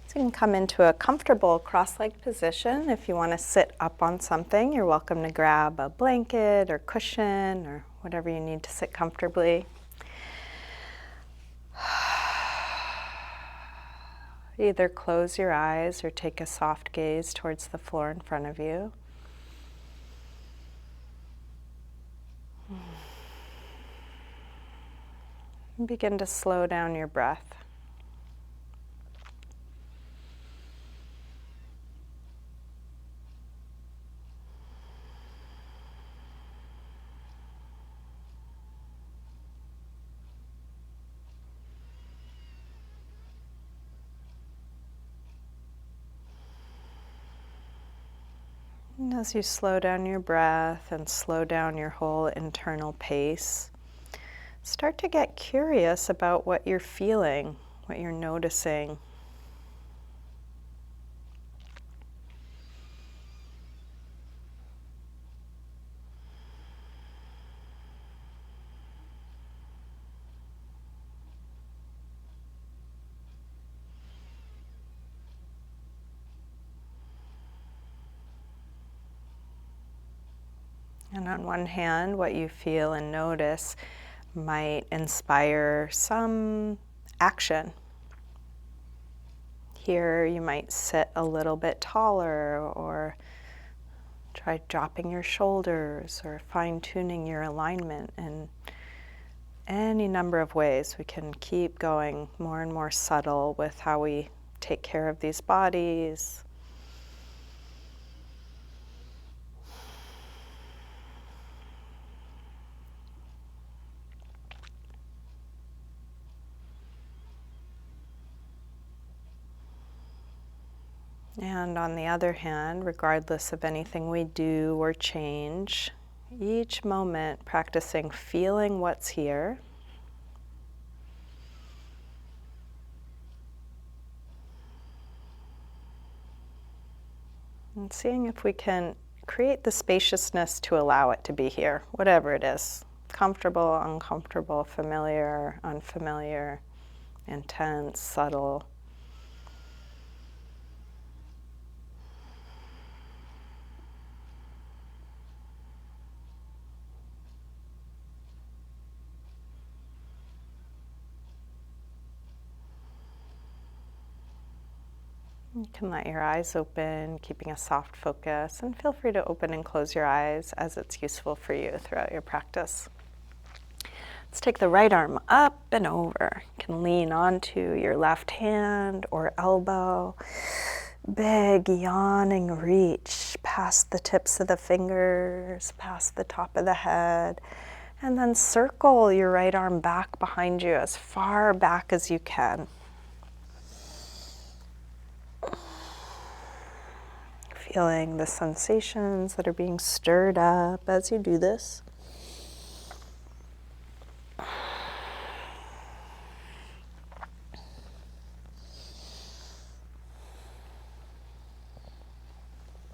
So you can come into a comfortable cross-legged position. If you want to sit up on something, you're welcome to grab a blanket or cushion or whatever you need to sit comfortably. Either close your eyes or take a soft gaze towards the floor in front of you. And begin to slow down your breath. And as you slow down your breath and slow down your whole internal pace, start to get curious about what you're feeling, what you're noticing. And on one hand, what you feel and notice might inspire some action. Here you might sit a little bit taller, or try dropping your shoulders, or fine-tuning your alignment in any number of ways. We can keep going more and more subtle with how we take care of these bodies. And on the other hand, regardless of anything we do or change, each moment practicing feeling what's here. And seeing if we can create the spaciousness to allow it to be here, whatever it is. Comfortable, uncomfortable, familiar, unfamiliar, intense, subtle. You can let your eyes open, keeping a soft focus, and feel free to open and close your eyes as it's useful for you throughout your practice. Let's take the right arm up and over. You can lean onto your left hand or elbow. Big yawning reach past the tips of the fingers, past the top of the head, and then circle your right arm back behind you as far back as you can. Feeling the sensations that are being stirred up as you do this.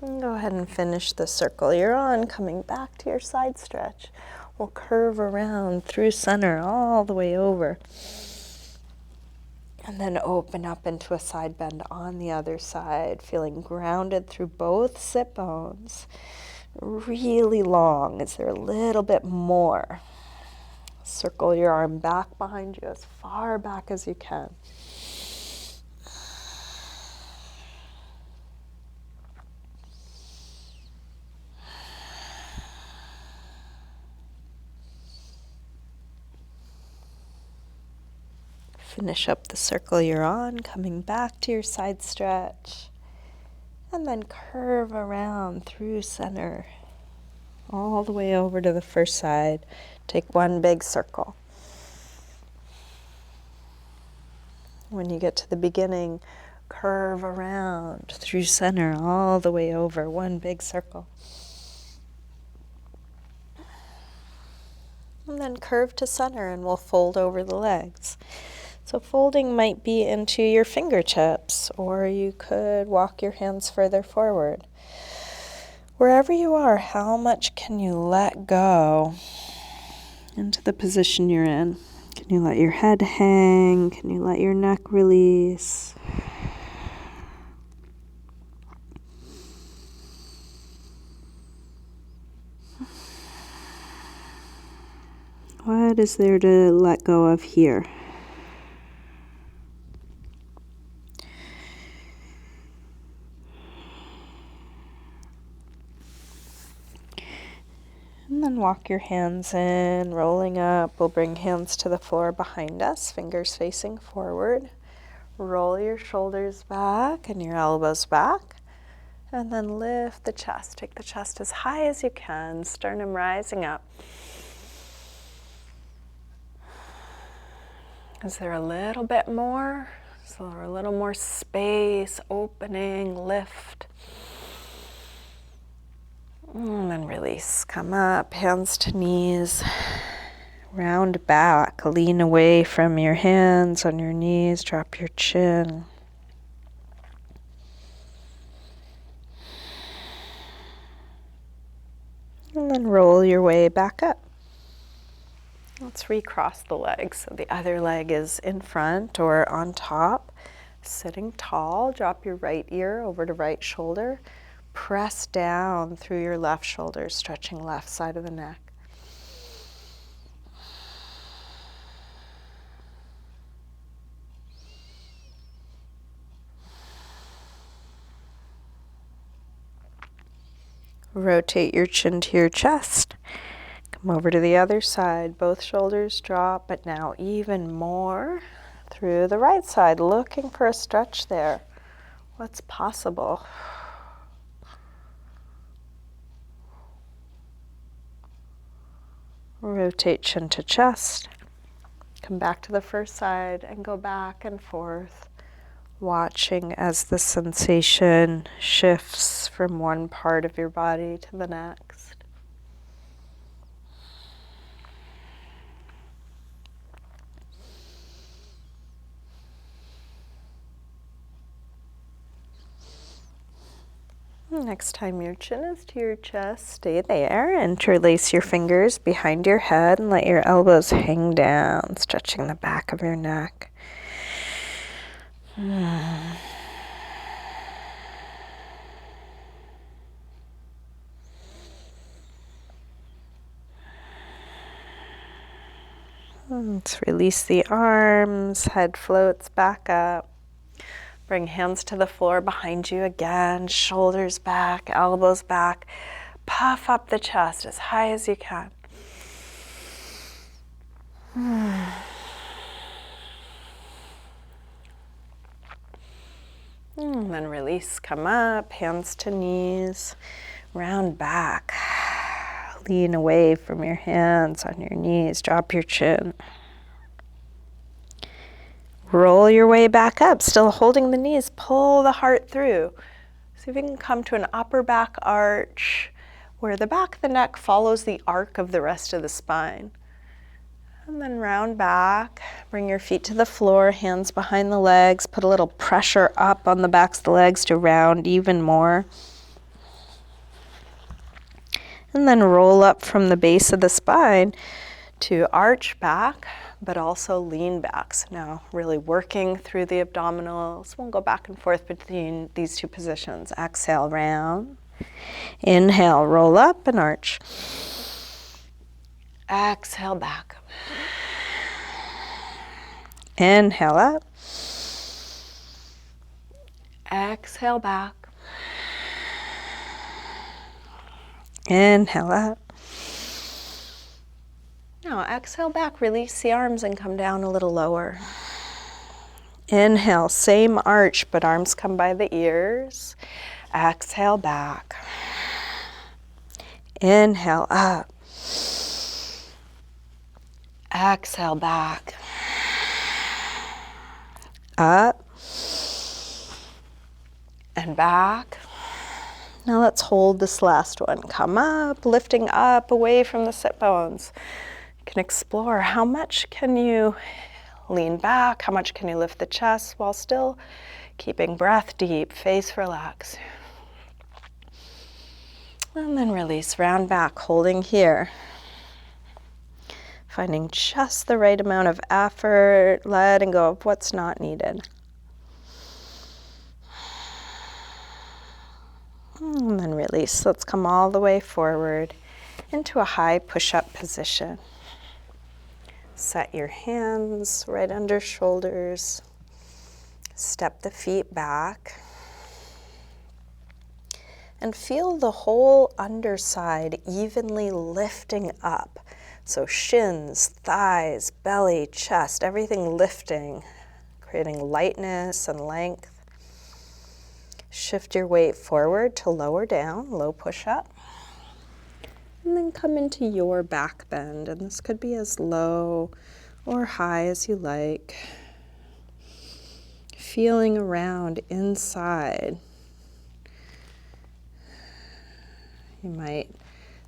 And go ahead and finish the circle you're on, coming back to your side stretch. We'll curve around through center all the way over. And then open up into a side bend on the other side, feeling grounded through both sit bones. Really long. Is there a little bit more? Circle your arm back behind you as far back as you can. Finish up the circle you're on, coming back to your side stretch, and then curve around through center, all the way over to the first side. Take one big circle. When you get to the beginning, curve around through center, all the way over, one big circle. And then curve to center, and we'll fold over the legs. So folding might be into your fingertips, or you could walk your hands further forward. Wherever you are, how much can you let go into the position you're in? Can you let your head hang? Can you let your neck release? What is there to let go of here? And then walk your hands in, rolling up. We'll bring hands to the floor behind us, fingers facing forward. Roll your shoulders back and your elbows back. And then lift the chest. Take the chest as high as you can, sternum rising up. Is there a little bit more? Is there a little more space, opening, lift? And then release. Come up, hands to knees. Round back. Lean away from your hands on your knees. Drop your chin. And then roll your way back up. Let's recross the legs. So the other leg is in front or on top. Sitting tall. Drop your right ear over to right shoulder. Press down through your left shoulder, stretching left side of the neck. Rotate your chin to your chest. Come over to the other side. Both shoulders drop, but now even more through the right side, looking for a stretch there. What's possible? Rotate chin to chest. Come back to the first side and go back and forth, watching as the sensation shifts from one part of your body to the next. Next time your chin is to your chest, stay there. Interlace your fingers behind your head and let your elbows hang down, stretching the back of your neck. Let's release the arms, head floats back up. Bring hands to the floor behind you again, shoulders back, elbows back. Puff up the chest as high as you can. And then release, come up, hands to knees, round back. Lean away from your hands on your knees, drop your chin. Roll your way back up, still holding the knees, pull the heart through. See if you can come to an upper back arch where the back of the neck follows the arc of the rest of the spine. And then round back, bring your feet to the floor, hands behind the legs, put a little pressure up on the backs of the legs to round even more. And then roll up from the base of the spine to arch back, but also lean back. So now really working through the abdominals. We'll go back and forth between these two positions. Exhale, round. Inhale, roll up and arch. Exhale, back. Inhale up. Exhale, back. Inhale up. Now exhale back, release the arms and come down a little lower. Inhale, same arch, but arms come by the ears. Exhale back. Inhale up. Exhale back. Up. And back. Now let's hold this last one. Come up, lifting up away from the sit bones. You can explore how much can you lean back, how much can you lift the chest while still keeping breath deep, face relaxed. And then release, round back, holding here. Finding just the right amount of effort, letting go of what's not needed. And then release. Let's come all the way forward into a high push-up position. Set your hands right under shoulders. Step the feet back. And feel the whole underside evenly lifting up. So shins, thighs, belly, chest, everything lifting, creating lightness and length. Shift your weight forward to lower down, low push-up. And then come into your back bend. And this could be as low or high as you like. Feeling around inside. You might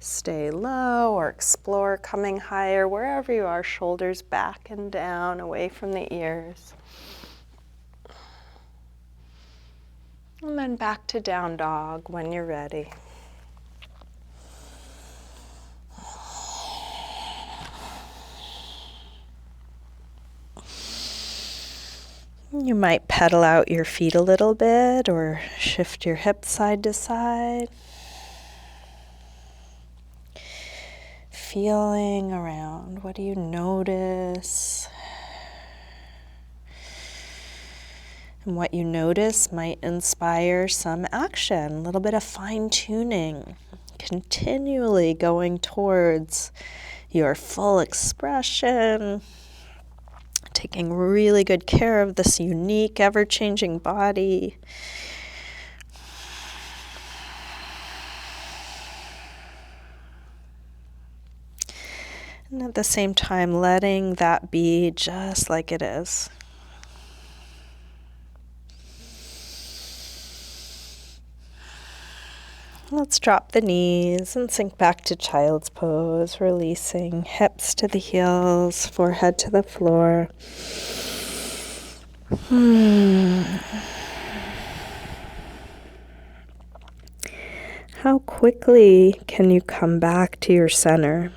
stay low or explore coming higher, wherever you are, shoulders back and down, away from the ears. And then back to down dog when you're ready. You might pedal out your feet a little bit or shift your hips side to side. Feeling around, what do you notice? And what you notice might inspire some action, a little bit of fine-tuning, continually going towards your full expression, taking really good care of this unique, ever-changing body. And at the same time, letting that be just like it is. Let's drop the knees and sink back to child's pose, releasing hips to the heels, forehead to the floor. How quickly can you come back to your center?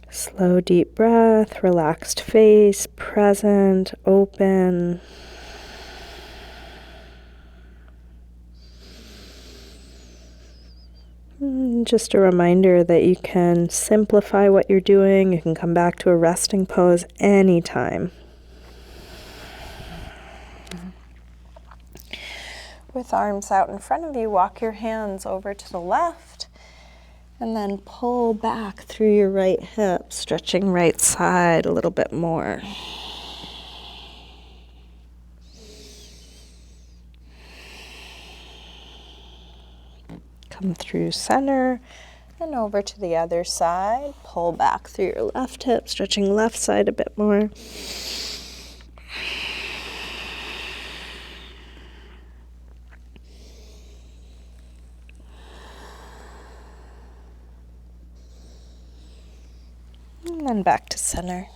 Slow, deep breath, relaxed face, present, open. Just a reminder that you can simplify what you're doing. You can come back to a resting pose anytime. With arms out in front of you, walk your hands over to the left and then pull back through your right hip, stretching right side a little bit more. Come through center and over to the other side. Pull back through your left hip, stretching left side a bit more. And then back to center.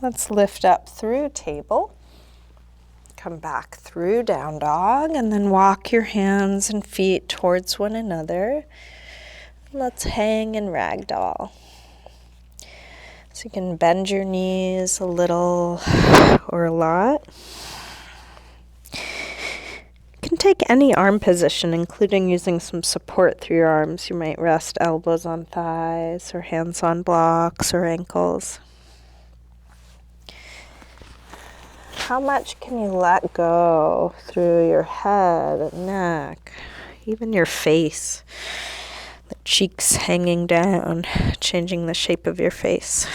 Let's lift up through table. Come back through down dog and then walk your hands and feet towards one another. Let's hang in ragdoll. So you can bend your knees a little or a lot. You can take any arm position, including using some support through your arms. You might rest elbows on thighs or hands on blocks or ankles. How much can you let go through your head and neck, even your face, the cheeks hanging down, changing the shape of your face.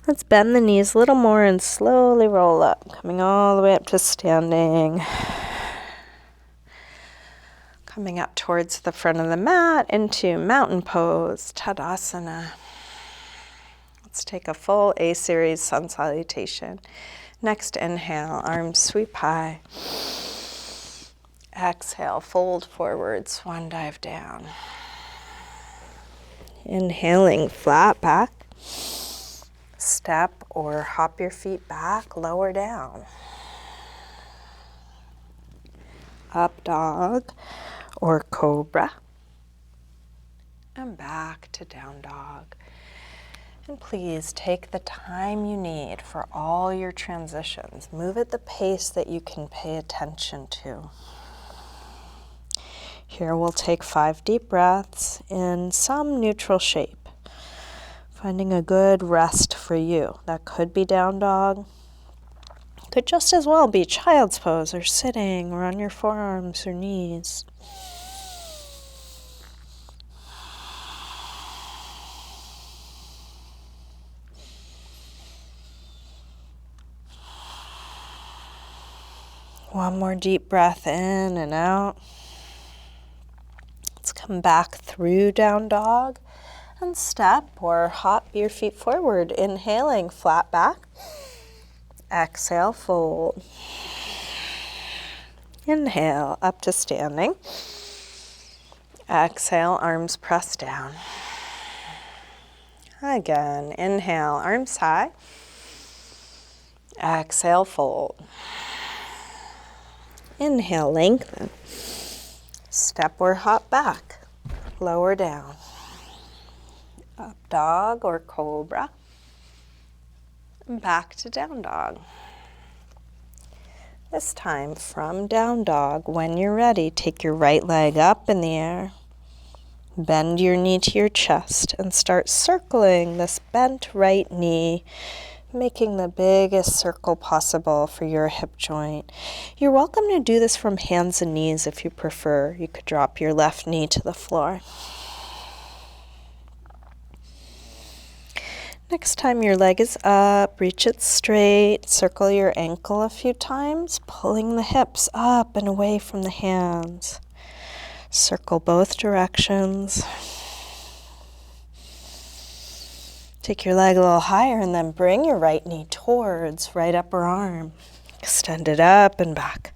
Let's bend the knees a little more and slowly roll up, coming all the way up to standing. Coming up towards the front of the mat into mountain pose, Tadasana. Let's take a full A-series sun salutation. Next inhale, arms sweep high. Exhale, fold forward, swan dive down. Inhaling, flat back. Step or hop your feet back, lower down. Up dog or cobra. and back to down dog. And please take the time you need for all your transitions. Move at the pace that you can pay attention to. Here we'll take 5 deep breaths in some neutral shape, finding a good rest for you. That could be down dog. Could just as well be child's pose or sitting or on your forearms or knees. One more deep breath in and out. Let's come back through down dog and step or hop your feet forward. Inhaling, flat back. Exhale, fold. Inhale, up to standing. Exhale, arms press down. Again, inhale, arms high. Exhale, fold. Inhale, lengthen. Step or hop back. Lower down. Up dog or cobra. And back to down dog. This time from down dog, when you're ready, take your right leg up in the air. Bend your knee to your chest and start circling this bent right knee, making the biggest circle possible for your hip joint. You're welcome to do this from hands and knees if you prefer. You could drop your left knee to the floor. Next time your leg is up, reach it straight, circle your ankle a few times, pulling the hips up and away from the hands. Circle both directions. Take your leg a little higher and then bring your right knee towards right upper arm. Extend it up and back.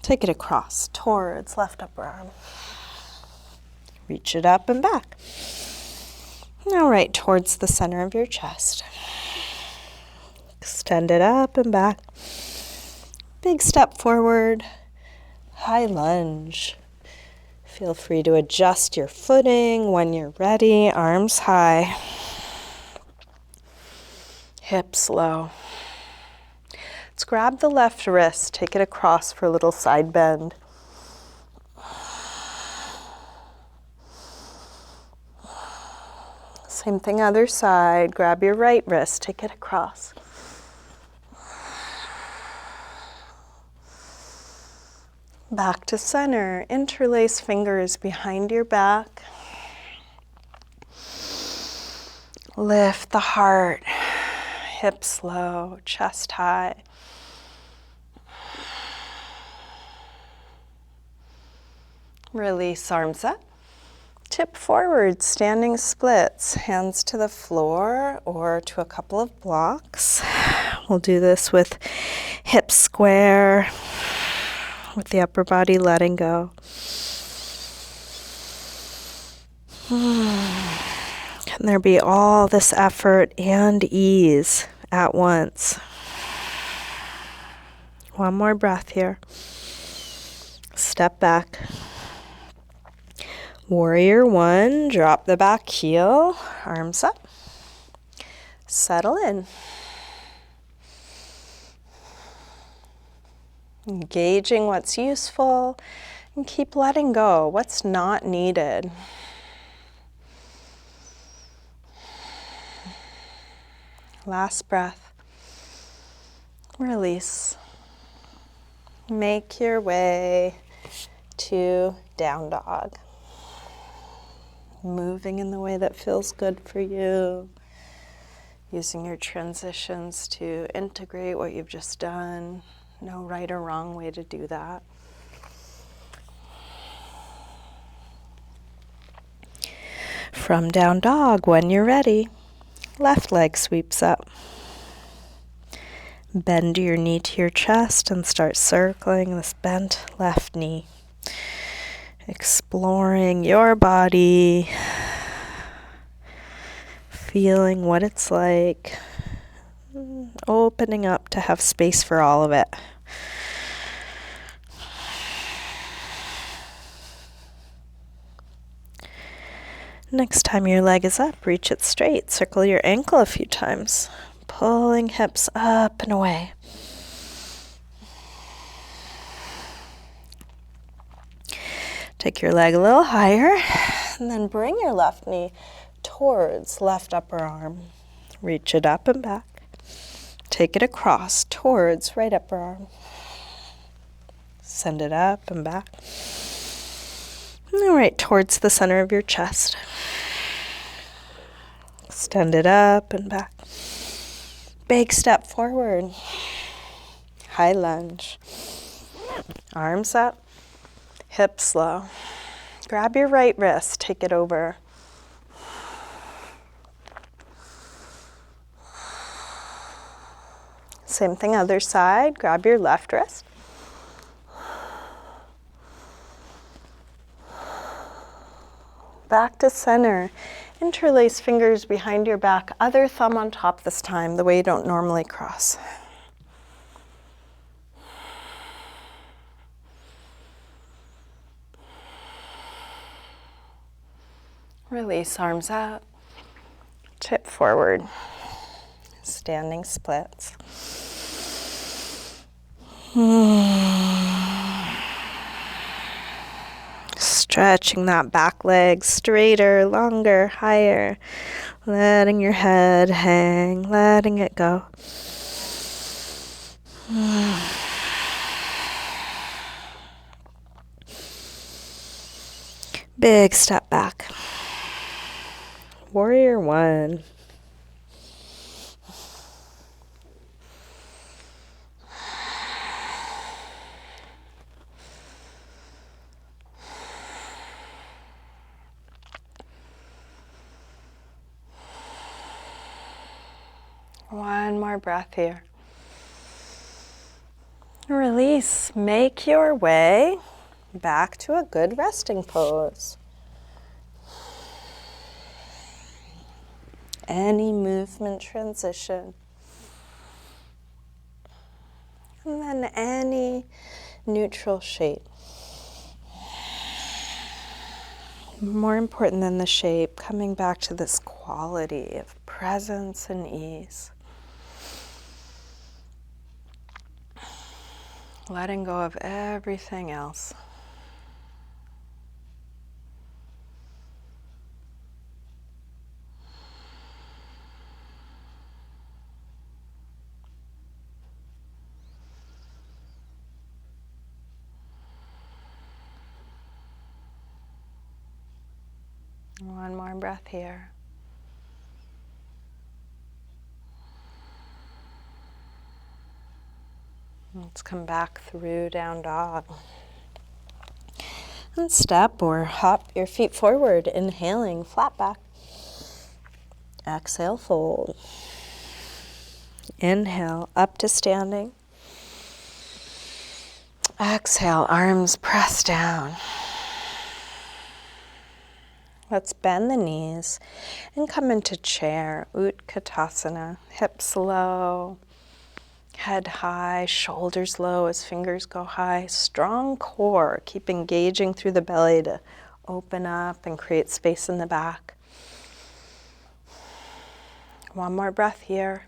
Take it across towards left upper arm. Reach it up and back. Now right towards the center of your chest. Extend it up and back. Big step forward. High lunge. Feel free to adjust your footing when you're ready. Arms high. Hips low. Let's grab the left wrist, take it across for a little side bend. Same thing other side, grab your right wrist, take it across. Back to center, interlace fingers behind your back. Lift the heart. Hips low, chest high. Release arms up. Tip forward, standing splits. Hands to the floor or to a couple of blocks. We'll do this with hips square, with the upper body letting go. Can there be all this effort and ease at once? One more breath here. Step back. Warrior one, drop the back heel, arms up. Settle in. Engaging what's useful and keep letting go what's not needed. Last breath. Release. Make your way to down dog. Moving in the way that feels good for you. Using your transitions to integrate what you've just done. No right or wrong way to do that. From down dog, when you're ready, left leg sweeps up. Bend your knee to your chest and start circling this bent left knee. Exploring your body, feeling what it's like, opening up to have space for all of it. Next time your leg is up, reach it straight. Circle your ankle a few times, pulling hips up and away. Take your leg a little higher, and then bring your left knee towards left upper arm. Reach it up and back. Take it across towards right upper arm. Send it up and back. All right, towards the center of your chest. Extend it up and back. Big step forward. High lunge. Arms up, hips low. Grab your right wrist, take it over. Same thing, other side. Grab your left wrist. Back to center. Interlace fingers behind your back. Other thumb on top this time, the way you don't normally cross. Release, arms out. Tip forward. Standing splits. Stretching that back leg straighter, longer, higher. Letting your head hang, letting it go. Big step back. Warrior one. One more breath here. Release. Make your way back to a good resting pose. Any movement transition. And then any neutral shape. More important than the shape, coming back to this quality of presence and ease. Letting go of everything else. One more breath here. Let's come back through down dog. And step or hop your feet forward, inhaling, flat back. Exhale, fold. Inhale, up to standing. Exhale, arms press down. Let's bend the knees and come into chair, Utkatasana. Hips low. Head high, shoulders low as fingers go high. Strong core. Keep engaging through the belly to open up and create space in the back. One more breath here.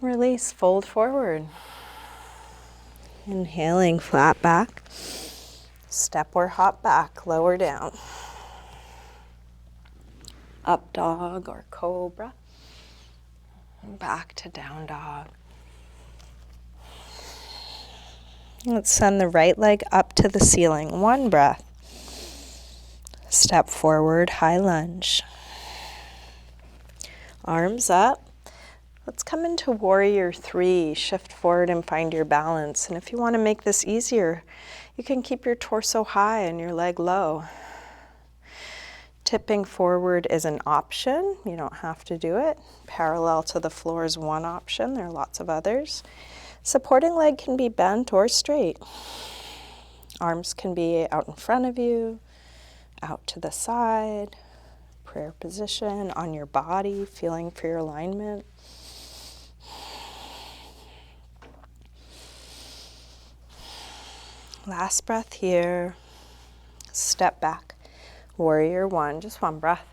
Release, fold forward. Inhaling, flat back. Step or hop back, lower down. Up dog or cobra. Back to down dog. Let's send the right leg up to the ceiling. One breath. Step forward, high lunge. Arms up. Let's come into warrior three. Shift forward and find your balance. And if you want to make this easier, you can keep your torso high and your leg low. Tipping forward is an option. You don't have to do it. Parallel to the floor is one option. There are lots of others. Supporting leg can be bent or straight. Arms can be out in front of you, out to the side, prayer position, on your body, feeling for your alignment. Last breath here. Step back. Warrior one, just one breath.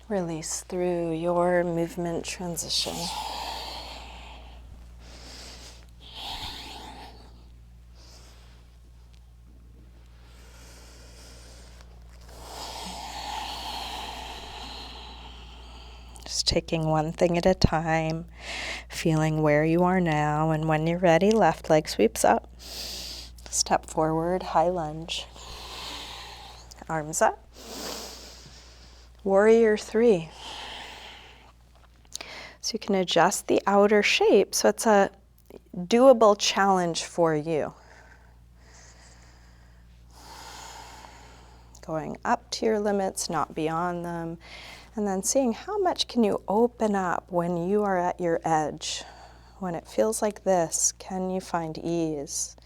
Release through your movement transition. Just taking one thing at a time, feeling where you are now, and when you're ready, left leg sweeps up. Step forward, high lunge. Arms up. Warrior three. So you can adjust the outer shape so it's a doable challenge for you. Going up to your limits, not beyond them, and then seeing how much can you open up when you are at your edge. When it feels like this, can you find ease?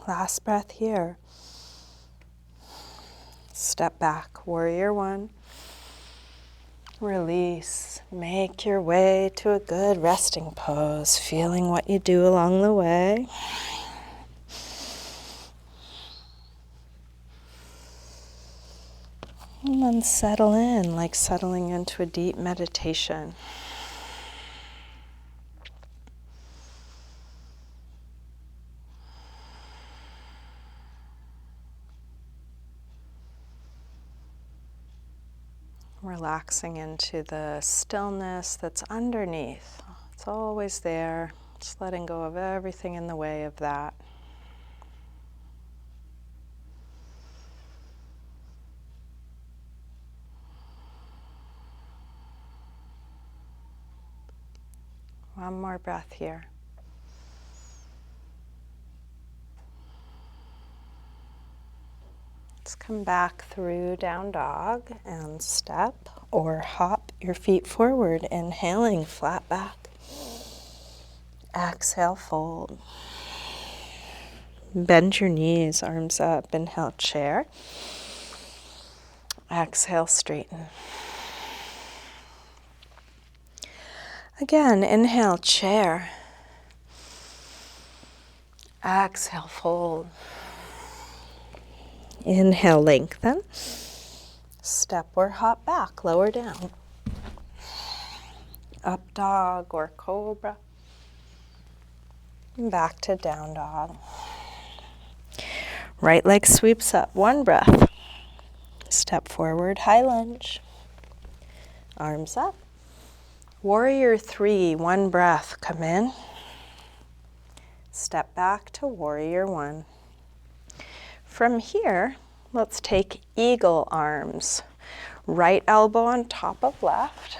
Last breath here. Step back, warrior one. Release. Make your way to a good resting pose, feeling what you do along the way. And then settle in, like settling into a deep meditation. Relaxing into the stillness that's underneath. It's always there. Just letting go of everything in the way of that. One more breath here. Let's come back through down dog and step or hop your feet forward, inhaling flat back. Exhale, fold. Bend your knees, arms up, inhale, chair. Exhale, straighten. Again, inhale, chair. Exhale, fold. Inhale, lengthen. Step or hop back, lower down. Up dog or cobra. Back to down dog. Right leg sweeps up, one breath. Step forward, high lunge. Arms up. Warrior three, one breath, come in. Step back to warrior one. From here, let's take eagle arms. Right elbow on top of left.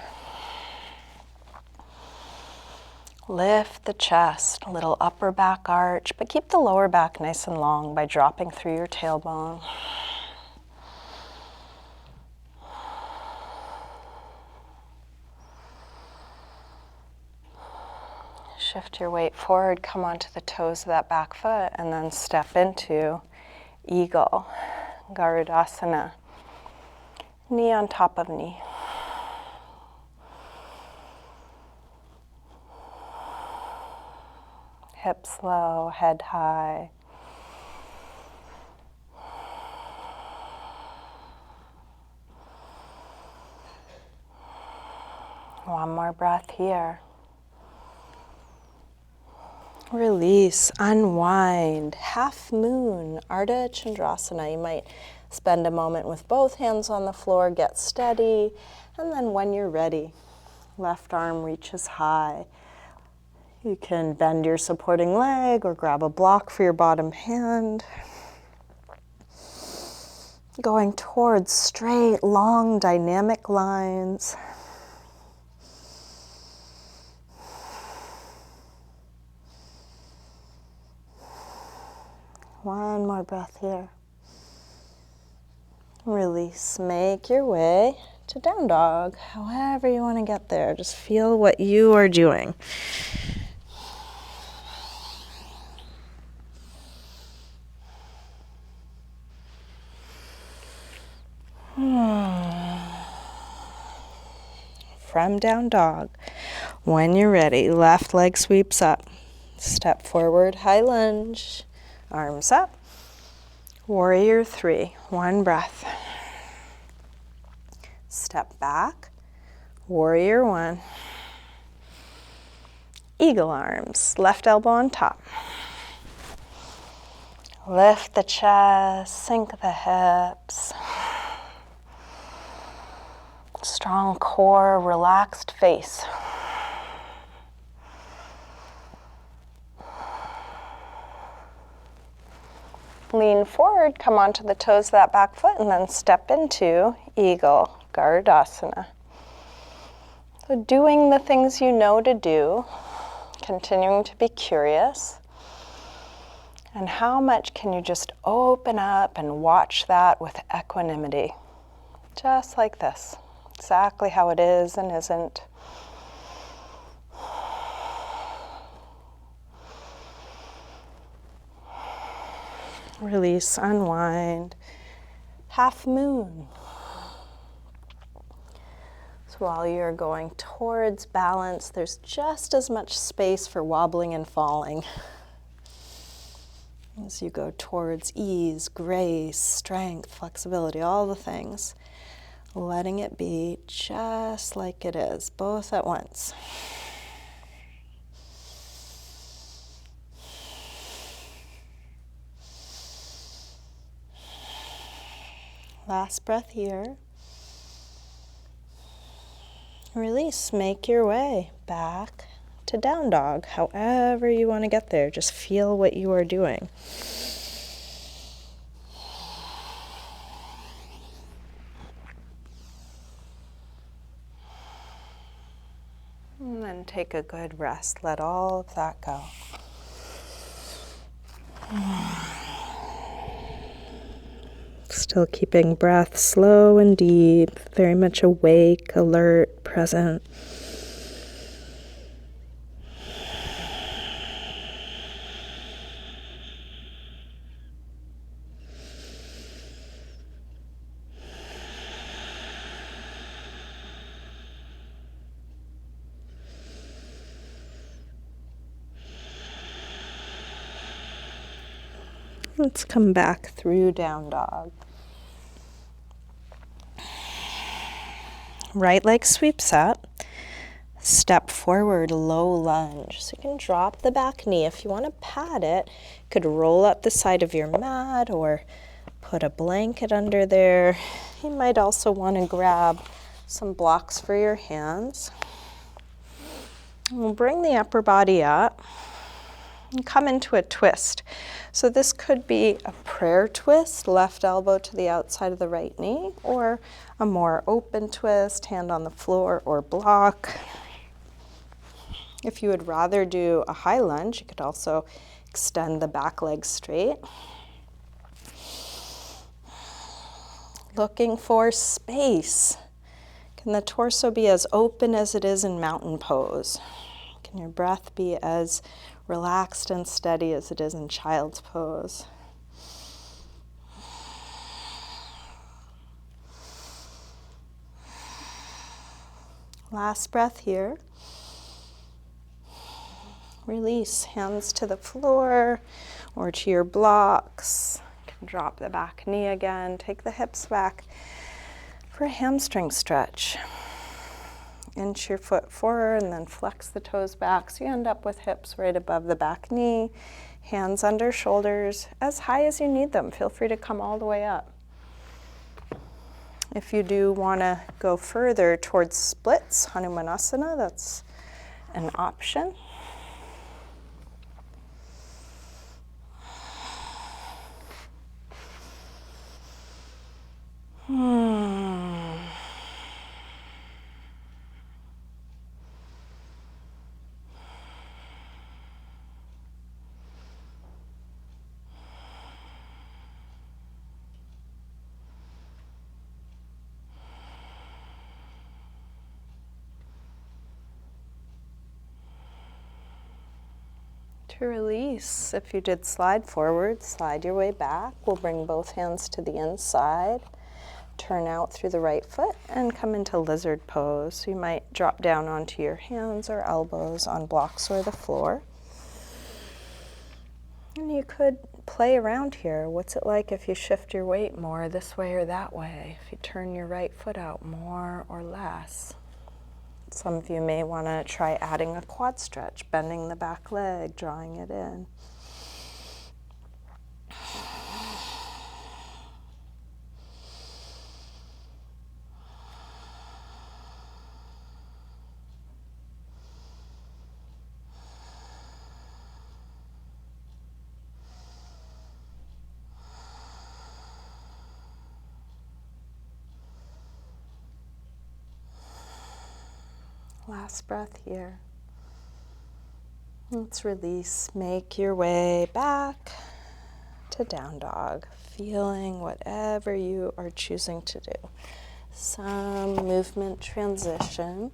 Lift the chest, a little upper back arch, but keep the lower back nice and long by dropping through your tailbone. Shift your weight forward, come onto the toes of that back foot, and then step into Eagle, Garudasana. Knee on top of knee. Hips low, head high. One more breath here. Release, unwind, half moon, Ardha Chandrasana. You might spend a moment with both hands on the floor, get steady, and then when you're ready, left arm reaches high. You can bend your supporting leg or grab a block for your bottom hand. Going towards straight, long, dynamic lines. One more breath here. Release. Make your way to down dog. However you want to get there, just feel what you are doing. From down dog, when you're ready, left leg sweeps up. Step forward, high lunge, arms up. Warrior 3, 1 breath. Step back, warrior 1. Eagle arms, left elbow on top. Lift the chest, sink the hips. Strong core, relaxed face. Lean forward, come onto the toes of that back foot, and then step into Eagle Gardasana. So doing the things you know to do, continuing to be curious. And how much can you just open up and watch that with equanimity? Just like this. Exactly how it is and isn't. Release, unwind. Half moon. So while you're going towards balance, there's just as much space for wobbling and falling. As you go towards ease, grace, strength, flexibility, all the things. Letting it be just like it is, both at once. Last breath here. Release, make your way back to down dog, however you want to get there. Just feel what you are doing. And then take a good rest. Let all of that go. Still keeping breath slow and deep, very much awake, alert, present. Let's come back through down dog. Right leg sweeps up. Step forward, low lunge. So you can drop the back knee. If you want to pad it, you could roll up the side of your mat or put a blanket under there. You might also want to grab some blocks for your hands. We'll bring the upper body up and come into a twist. So this could be a prayer twist, left elbow to the outside of the right knee, or a more open twist, hand on the floor or block. If you would rather do a high lunge, you could also extend the back leg straight. Looking for space. Can the torso be as open as it is in mountain pose? Can your breath be as relaxed and steady as it is in child's pose? Last breath here. Release, hands to the floor or to your blocks. You can drop the back knee again, take the hips back for a hamstring stretch. Inch your foot forward and then flex the toes back so you end up with hips right above the back knee, hands under shoulders, as high as you need them. Feel free to come all the way up. If you do want to go further towards splits, Hanumanasana, that's an option. To release, if you did slide forward, slide your way back. We'll bring both hands to the inside, turn out through the right foot, and come into lizard pose. So you might drop down onto your hands or elbows on blocks or the floor. And you could play around here. What's it like if you shift your weight more this way or that way? If you turn your right foot out more or less? Some of you may want to try adding a quad stretch, bending the back leg, drawing it in. Last breath here. Let's release. Make your way back to down dog, feeling whatever you are choosing to do. Some movement transition.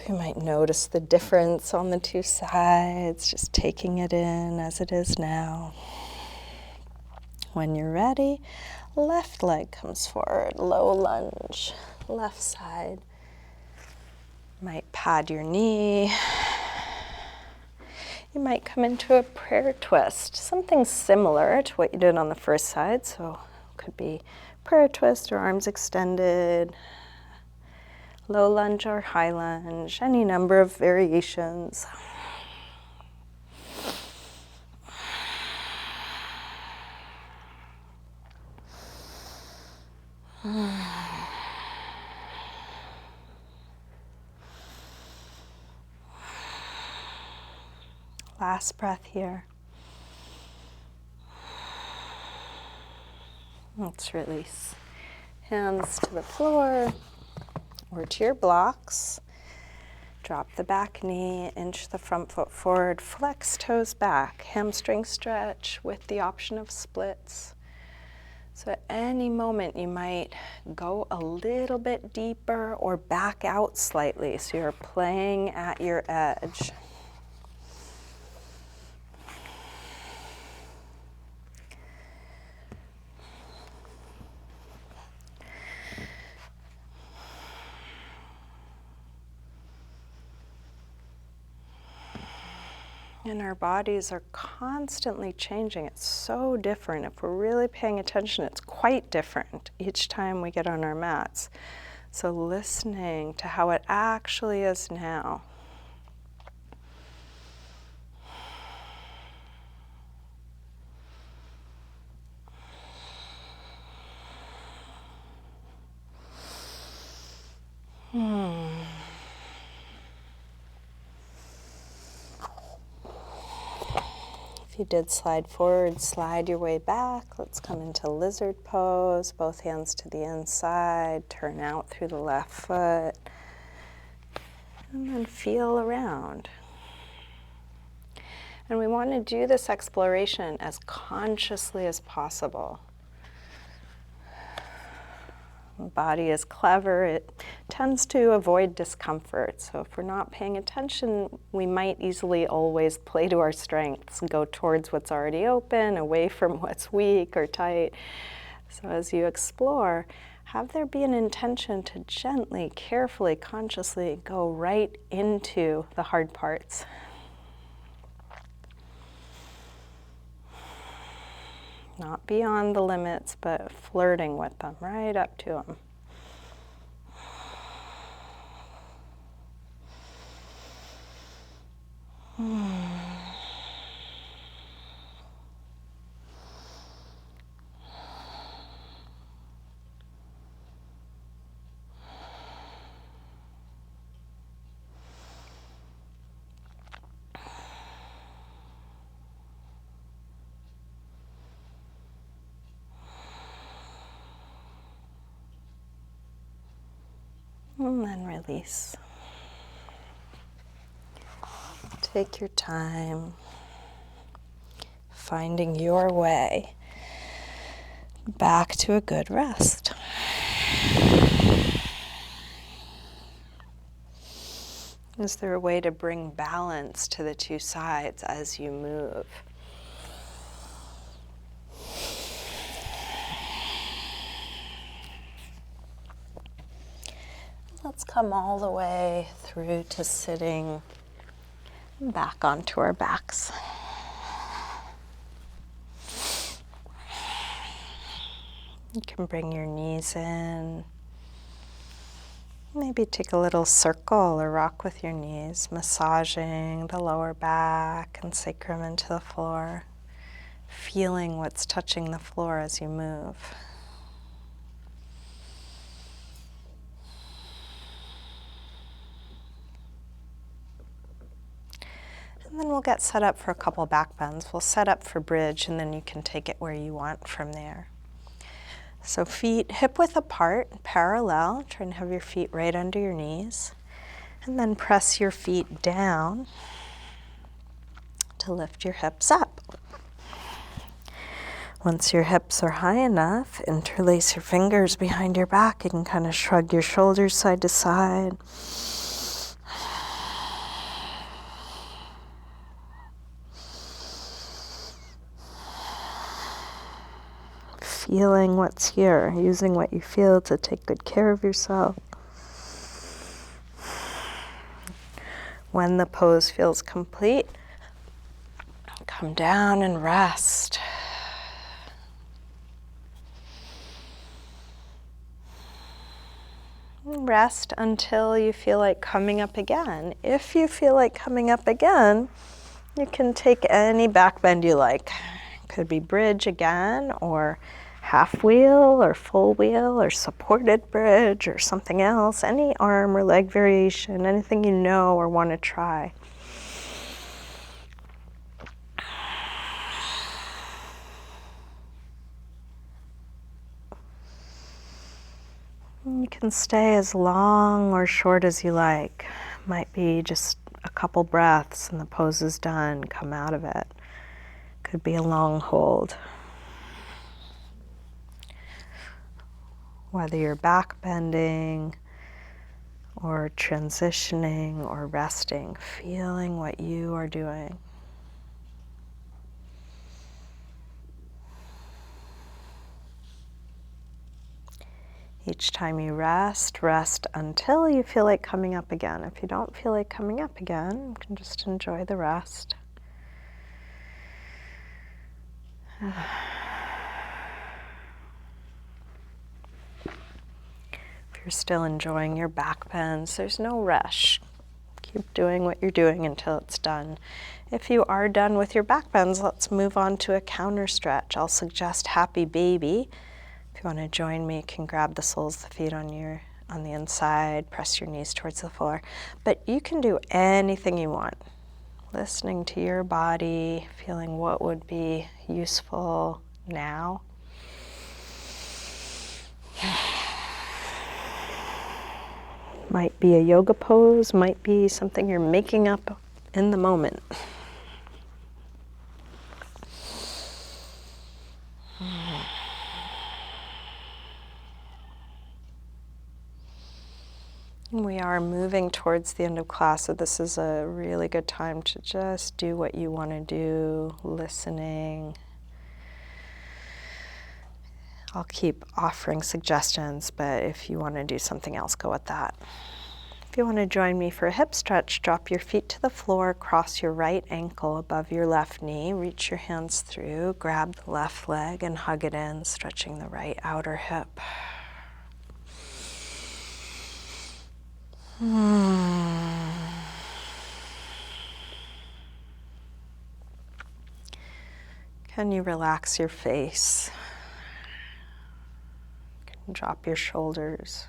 You might notice the difference on the two sides, just taking it in as it is now. When you're ready, left leg comes forward, low lunge, left side. Might pad your knee. You might come into a prayer twist, something similar to what you did on the first side. So it could be prayer twist or arms extended, low lunge or high lunge, any number of variations. Last breath here. Let's release. Hands to the floor or to your blocks. Drop the back knee, inch the front foot forward, flex toes back, hamstring stretch with the option of splits. So at any moment you might go a little bit deeper or back out slightly, so you're playing at your edge. And our bodies are constantly changing. It's so different. If we're really paying attention, it's quite different each time we get on our mats. So listening to how it actually is now. If you did slide forward, slide your way back. Let's come into lizard pose, both hands to the inside, turn out through the left foot, and then feel around. And we want to do this exploration as consciously as possible. The body is clever. It tends to avoid discomfort. So if we're not paying attention, we might easily always play to our strengths, go towards what's already open, away from what's weak or tight. So as you explore, have there be an intention to gently, carefully, consciously go right into the hard parts. Not beyond the limits, but flirting with them, right up to them. And then release. Take your time, finding your way back to a good rest. Is there a way to bring balance to the two sides as you move? Let's come all the way through to sitting back onto our backs. You can bring your knees in. Maybe take a little circle or rock with your knees, massaging the lower back and sacrum into the floor, feeling what's touching the floor as you move. And then we'll get set up for a couple back bends. We'll set up for bridge, and then you can take it where you want from there. So feet hip width apart, parallel. Try and have your feet right under your knees. And then press your feet down to lift your hips up. Once your hips are high enough, interlace your fingers behind your back. You can kind of shrug your shoulders side to side. Feeling what's here, using what you feel to take good care of yourself. When the pose feels complete, come down and rest. Rest until you feel like coming up again. If you feel like coming up again, you can take any back bend you like. Could be bridge again, or half wheel, or full wheel, or supported bridge, or something else. Any arm or leg variation, anything you know or want to try. You can stay as long or short as you like. Might be just a couple breaths and the pose is done. Come out of it. Could be a long hold. Whether you're back bending or transitioning or resting, feeling what you are doing. Each time you rest, rest until you feel like coming up again. If you don't feel like coming up again, you can just enjoy the rest. If you're still enjoying your back bends, there's no rush. Keep doing what you're doing until it's done. If you are done with your back bends, let's move on to a counter stretch. I'll suggest happy baby. If you want to join me, you can grab the soles of the feet on the inside, press your knees towards the floor. But you can do anything you want. Listening to your body, feeling what would be useful now. Might be a yoga pose, might be something you're making up in the moment. We are moving towards the end of class, so this is a really good time to just do what you want to do, listening. I'll keep offering suggestions, but if you want to do something else, go with that. If you want to join me for a hip stretch, drop your feet to the floor, cross your right ankle above your left knee, reach your hands through, grab the left leg and hug it in, stretching the right outer hip. Can you relax your face? Drop your shoulders.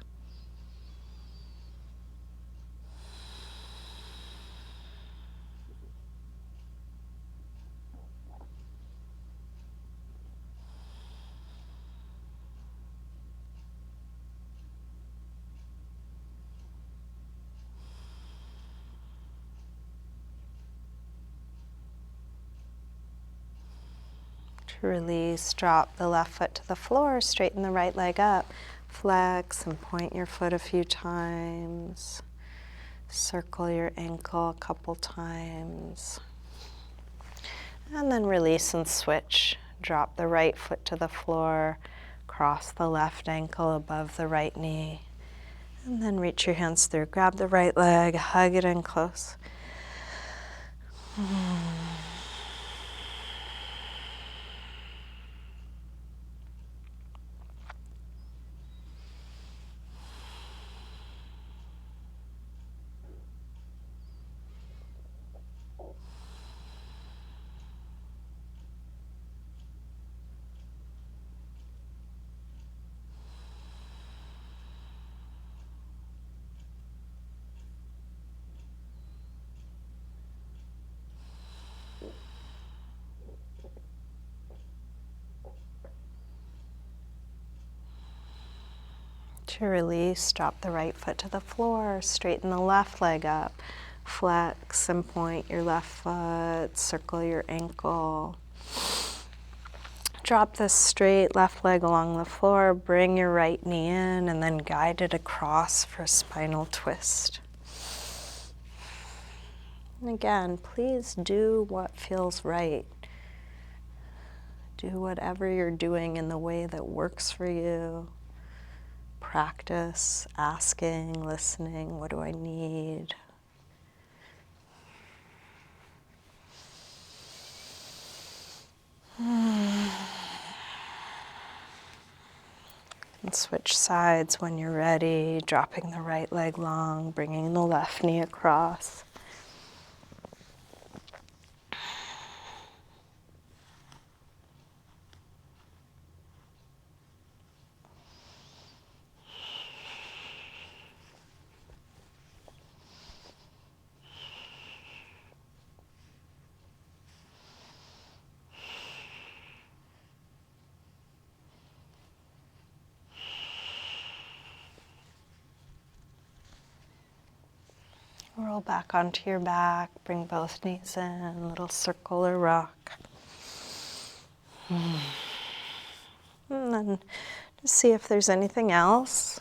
To release, drop the left foot to the floor, straighten the right leg up, flex and point your foot a few times, circle your ankle a couple times, and then release and switch. Drop the right foot to the floor, cross the left ankle above the right knee, And then reach your hands through. Grab the right leg, hug it in close. To release, drop the right foot to the floor, straighten the left leg up, flex and point your left foot, circle your ankle. Drop the straight left leg along the floor, bring your right knee in, and then guide it across for a spinal twist. And again, please do what feels right. Do whatever you're doing in the way that works for you. Practice asking, listening, what do I need? And switch sides when you're ready, dropping the right leg long, bringing the left knee across. Roll back onto your back, bring both knees in, little circle or rock. And then just see if there's anything else,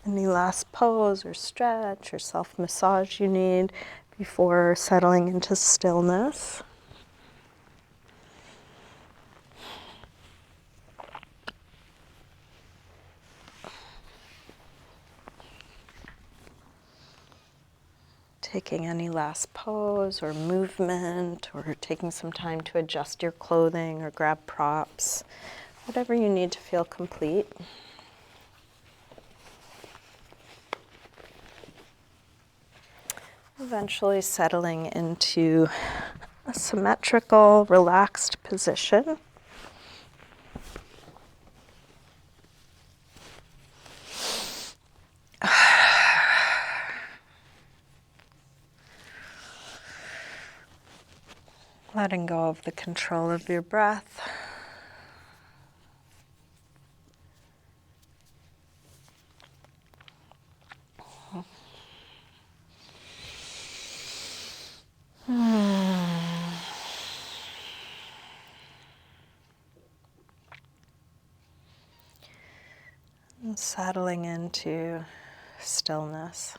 any last pose or stretch or self-massage you need before settling into stillness. Taking any last pose or movement, or taking some time to adjust your clothing or grab props, whatever you need to feel complete. Eventually settling into a symmetrical, relaxed position. Letting go of the control of your breath. And settling into stillness.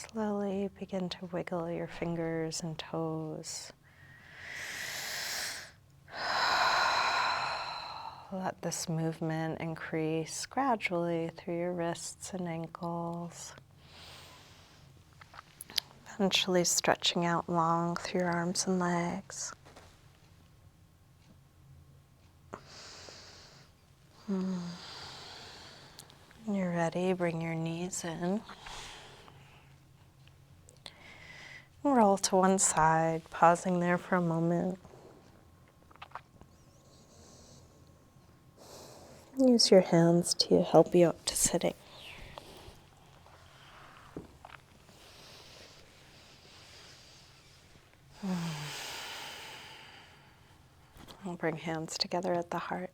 Slowly begin to wiggle your fingers and toes. Let this movement increase gradually through your wrists and ankles. Eventually stretching out long through your arms and legs. When you're ready, bring your knees in. Roll to one side, pausing there for a moment. Use your hands to help you up to sitting. We'll bring hands together at the heart.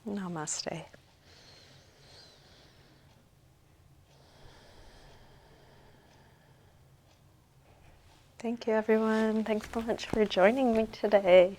Namaste. Thank you, everyone. Thanks so much for joining me today.